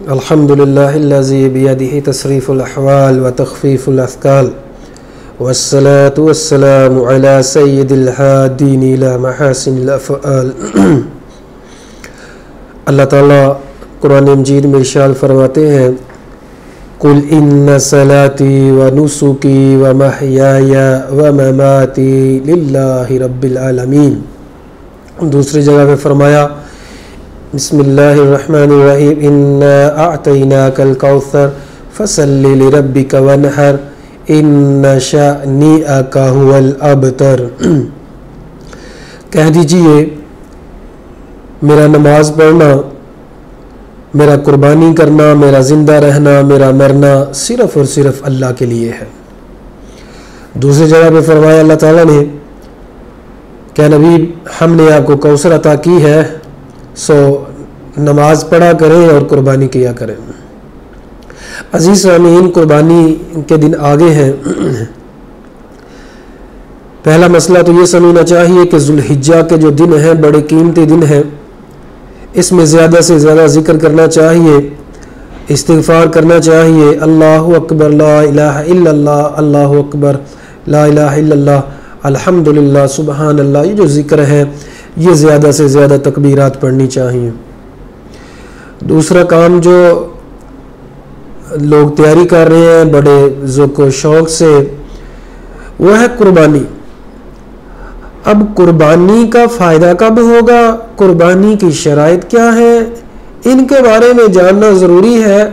अल्हम्दुलिल्लाहिल्लज़ी बियदिही तसरीफ़ुल अहवाल व तख़फ़ीफ़ुल अफ़काल वस्सलातु वस्सलामु अला सय्यिदिल हादीन इला महासिनिल अफ़आल। अल्लाह ताला कुरान मजीद में इरशाद फरमाते हैं, कुल इन्ना सलाती व नुसुकी व महयाया व ममाती लिल्लाहि रब्बिल आलमीन। दूसरी जगह पे फरमाया, बिस्मिल्लाहिर्रहमानिर्रहीम, इन्ना अअतैनाकल कौसर फसल्लि लिरब्बिका वनहर इन्ना शानिअका हुवल अबतर। कह दीजिए, मेरा नमाज पढ़ना, मेरा कुर्बानी करना, मेरा ज़िंदा रहना, मेरा मरना सिर्फ़ और सिर्फ अल्लाह के लिए है। दूसरी जगह पे फरमाया अल्लाह ताला ने, क्या नबी, हमने आपको कौसर अता की है, सो नमाज पढ़ा करें और कुर्बानी किया करें। अजीज़ सामीन, कुर्बानी के दिन आगे हैं। पहला मसला तो ये समझना चाहिए कि ज़ुल्हिज्जा के जो दिन हैं बड़े कीमती दिन हैं। इसमें ज़्यादा से ज़्यादा ज़िक्र करना चाहिए, इस्तिग़फ़ार करना चाहिए। अल्लाहु अकबर ला इलाहा इल्लल्लाह, अल्लाहु अकबर ला इलाहा इल्लल्लाह, अल्हम्दुलिल्लाह, सुबहानल्लाह। ये जो ज़िक्र है ये ज़्यादा से ज़्यादा तकबीरात पढ़नी चाहिए। दूसरा काम जो लोग तैयारी कर रहे हैं बड़े ज़ौक़ शौक़ से, वह है कुर्बानी। अब कुर्बानी का फ़ायदा कब होगा, कुर्बानी की शराइत क्या है, इनके बारे में जानना ज़रूरी है।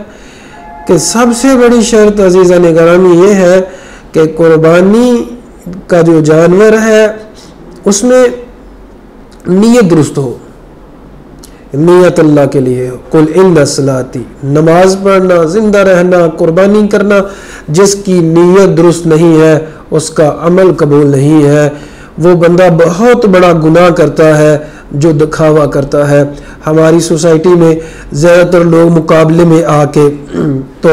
कि सबसे बड़ी शर्त अज़ीज़ान गिरामी ये है कि कुर्बानी का जो जानवर है उसमें नीयत दुरुस्त हो, नीयत अल्लाह के लिए हो। कुल इन्ना सलाती, नमाज पढ़ना, ज़िंदा रहना, कुर्बानी करना, जिसकी नीयत दुरुस्त नहीं है उसका अमल कबूल नहीं है। वो बंदा बहुत बड़ा गुनाह करता है जो दिखावा करता है। हमारी सोसाइटी में ज़्यादातर लोग मुकाबले में आके तो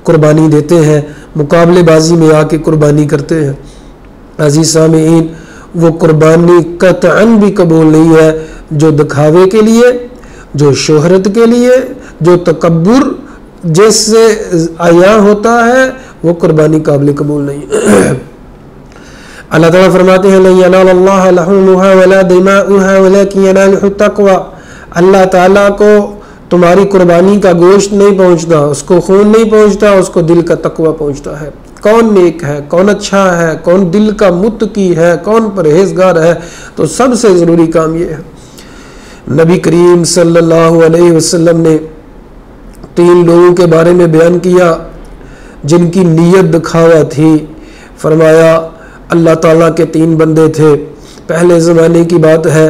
कुर्बानी देते हैं, मुकाबलेबाजी में आके कुर्बानी करते हैं। अज़ीज़ सामीन, वो कुर्बानी कतअन भी कबूल नहीं है। जो दिखावे के लिए, जो शोहरत के लिए, जो तकब्बुर जिससे आया होता है, वो कुर्बानी काबिल कबूल नहीं। अल्लाह ताला फरमाते हैं, लन यनालल्लाह लहुमुहा वला दिमाउहा वलाकिन यनालुहु तक़वा। अल्लाह ताला को तुम्हारी कुर्बानी का गोश्त नहीं पहुँचता, उसको खून नहीं पहुँचता, उसको दिल का तक़वा पहुँचता है। कौन नेक है, कौन अच्छा है, कौन दिल का मुत्तकी है, कौन परहेजगार है। तो सबसे ज़रूरी काम ये है। नबी करीम सल्लल्लाहु अलैहि वसल्लम ने 3 लोगों के बारे में बयान किया जिनकी नीयत दिखावा थी। फरमाया अल्लाह ताला के 3 बंदे थे। पहले ज़माने की बात है,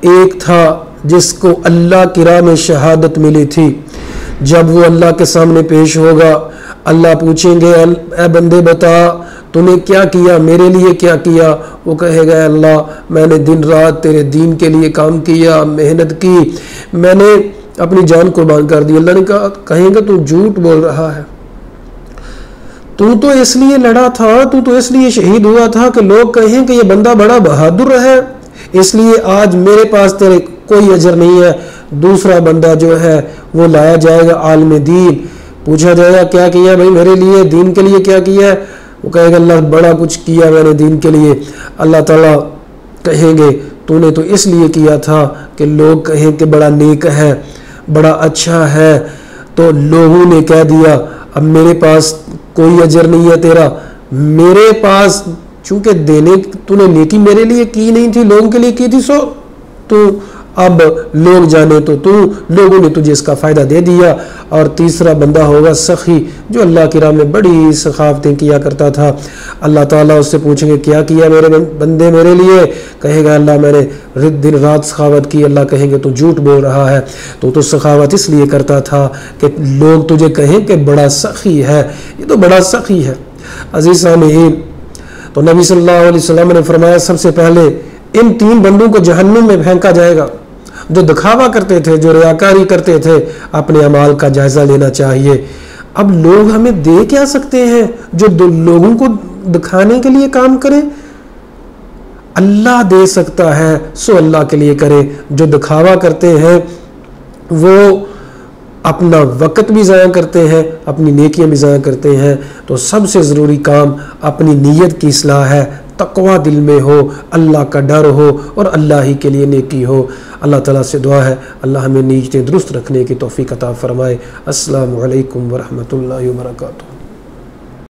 एक था जिसको अल्लाह की राह में शहादत मिली थी। जब वो अल्लाह के सामने पेश होगा, अल्लाह पूछेंगे, ए बंदे बता तूने क्या किया, मेरे लिए क्या किया। वो कहेगा, अल्लाह मैंने दिन रात तेरे दीन के लिए काम किया, मेहनत की, मैंने अपनी जान कुर्बान कर दी। अल्लाह ने कहेंगे तू झूठ बोल रहा है, तू तो इसलिए लड़ा था, तू तो इसलिए शहीद हुआ था कि लोग कहें कि ये बंदा बड़ा बहादुर है, इसलिए आज मेरे पास तेरे कोई अजर नहीं है। दूसरा बंदा जो है वो लाया जाएगा आलिम दीन, पूछा जाएगा क्या किया भाई मेरे लिए, दीन के लिए क्या किया है। वो कहेगा अल्लाह बड़ा कुछ किया मैंने दीन के लिए। अल्लाह ताला कहेंगे तूने तो इसलिए किया था कि लोग कहें कि बड़ा नेक है, बड़ा अच्छा है। तो लोगों ने कह दिया अब मेरे पास कोई अजर नहीं है तेरा, मेरे पास चूंकि देने तूने नेकी मेरे लिए की नहीं थी, लोगों के लिए की थी, सो तू अब लोग जाने तो तू, लोगों ने तुझे इसका फ़ायदा दे दिया। और तीसरा बंदा होगा सखी, जो अल्लाह की राह में बड़ी सखावतें किया करता था। अल्लाह ताला उससे पूछेंगे क्या किया मेरे बंदे मेरे लिए, कहेगा अल्लाह मैंने दिन रात सखावत की। अल्लाह कहेंगे तू झूठ बोल रहा है, तो सखावत इसलिए करता था कि लोग तुझे कहें कि बड़ा सखी है, ये तो बड़ा सखी है। अज़ीज़ सामीन, तो नबी सल्लल्लाहु अलैहि वसल्लम ने फरमाया सबसे पहले इन 3 बंदों को जहन्नुम में फेंका जाएगा। जो दिखावा करते थे, जो रियाकारी करते थे, अपने अमाल का जायज़ा लेना चाहिए। अब लोग हमें दे क्या सकते हैं जो लोगों को दिखाने के लिए काम करें। अल्लाह दे सकता है, सो अल्लाह के लिए करें। जो दिखावा करते हैं वो अपना वक़्त भी ज़ाया करते हैं, अपनी नेकियां भी ज़ाया करते हैं। तो सबसे ज़रूरी काम अपनी नीयत की इस्लाह है, तक़वा दिल में हो, अल्लाह का डर हो और अल्लाह ही के लिए नेकी हो। अल्लाह ताला से दुआ है अल्लाह हमें नीयतें दुरुस्त रखने की तौफ़ीक़ अता फ़रमाए। अस्सलामु अलैकुम व रहमतुल्लाहि व बरकातुहू।